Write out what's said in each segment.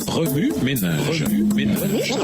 Remue ménage. Remue ménage.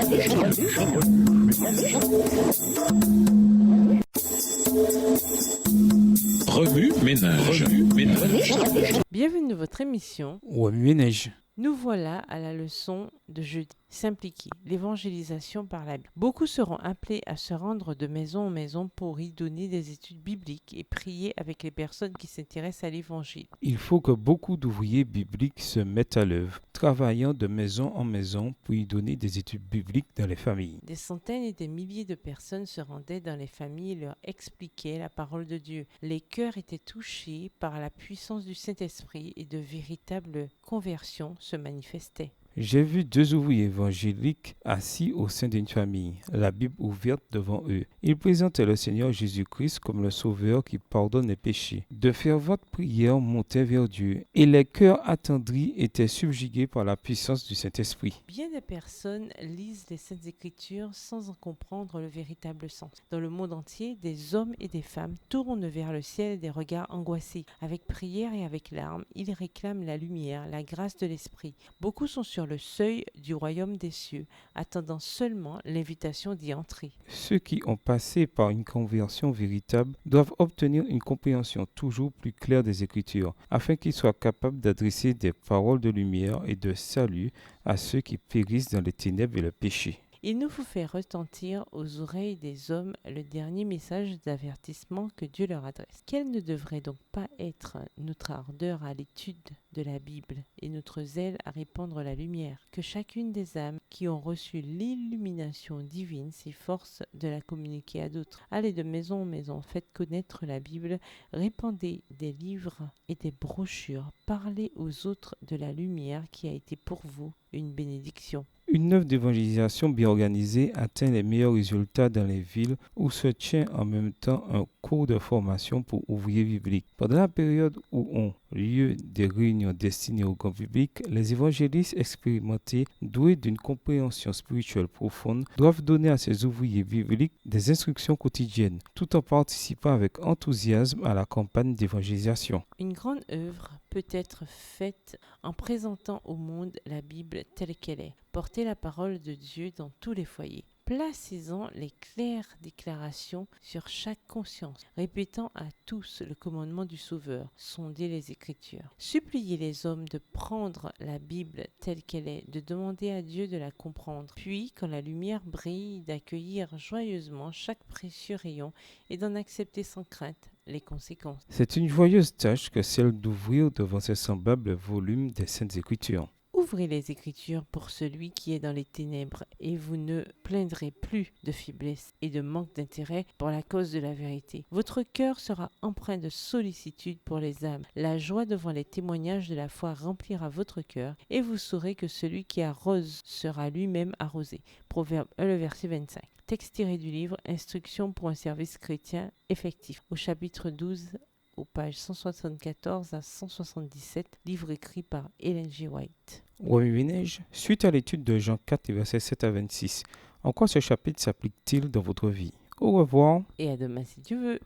Bienvenue dans votre émission. Remue ménage. Nous voilà à la leçon de jeudi. S'impliquer, l'évangélisation par la Bible. Beaucoup seront appelés à se rendre de maison en maison pour y donner des études bibliques et prier avec les personnes qui s'intéressent à l'évangile. Il faut que beaucoup d'ouvriers bibliques se mettent à l'œuvre, travaillant de maison en maison pour y donner des études bibliques dans les familles. Des centaines et des milliers de personnes se rendaient dans les familles et leur expliquaient la parole de Dieu. Les cœurs étaient touchés par la puissance du Saint-Esprit et de véritables conversions se manifestaient. J'ai vu deux ouvriers évangéliques assis au sein d'une famille, la Bible ouverte devant eux. Ils présentaient le Seigneur Jésus-Christ comme le Sauveur qui pardonne les péchés. De ferventes prières montaient vers Dieu et les cœurs attendris étaient subjugués par la puissance du Saint-Esprit. Bien des personnes lisent les Saintes Écritures sans en comprendre le véritable sens. Dans le monde entier, des hommes et des femmes tournent vers le ciel des regards angoissés. Avec prière et avec larmes, ils réclament la lumière, la grâce de l'Esprit. Beaucoup sont sur le seuil du royaume des cieux, attendant seulement l'invitation d'y entrer. Ceux qui ont passé par une conversion véritable doivent obtenir une compréhension toujours plus claire des Écritures, afin qu'ils soient capables d'adresser des paroles de lumière et de salut à ceux qui périssent dans les ténèbres et le péché. Il nous faut faire retentir aux oreilles des hommes le dernier message d'avertissement que Dieu leur adresse. Quelle ne devrait donc pas être notre ardeur à l'étude de la Bible et notre zèle à répandre la lumière? Que chacune des âmes qui ont reçu l'illumination divine s'efforce de la communiquer à d'autres. Allez de maison en maison, faites connaître la Bible, répandez des livres et des brochures, parlez aux autres de la lumière qui a été pour vous une bénédiction. Une œuvre d'évangélisation bien organisée atteint les meilleurs résultats dans les villes où se tient en même temps un cours de formation pour ouvriers bibliques. Pendant la période où ont lieu des réunions destinées au grand public, les évangélistes expérimentés, doués d'une compréhension spirituelle profonde, doivent donner à ces ouvriers bibliques des instructions quotidiennes, tout en participant avec enthousiasme à la campagne d'évangélisation. Une grande œuvre peut être faite en présentant au monde la Bible telle qu'elle est. Portez la parole de Dieu dans tous les foyers. Placez-en les claires déclarations sur chaque conscience, répétant à tous le commandement du Sauveur, sondez les Écritures. Suppliez les hommes de prendre la Bible telle qu'elle est, de demander à Dieu de la comprendre, puis, quand la lumière brille, d'accueillir joyeusement chaque précieux rayon et d'en accepter sans crainte les conséquences. C'est une joyeuse tâche que celle d'ouvrir devant ces semblables volumes des Saintes Écritures. Ouvrez les Écritures pour celui qui est dans les ténèbres et vous ne plaindrez plus de faiblesse et de manque d'intérêt pour la cause de la vérité. Votre cœur sera empreint de sollicitude pour les âmes. La joie devant les témoignages de la foi remplira votre cœur et vous saurez que celui qui arrose sera lui-même arrosé. Proverbe 1, le verset 25. Texte tiré du livre Instruction pour un service chrétien effectif, au chapitre 12, aux pages 174 à 177, livre écrit par Ellen G. White. Remue ménage, suite à l'étude de Jean 4, versets 7 à 26, en quoi ce chapitre s'applique-t-il dans votre vie? Au revoir. Et à demain si Dieu veut.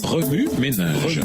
Remue ménage.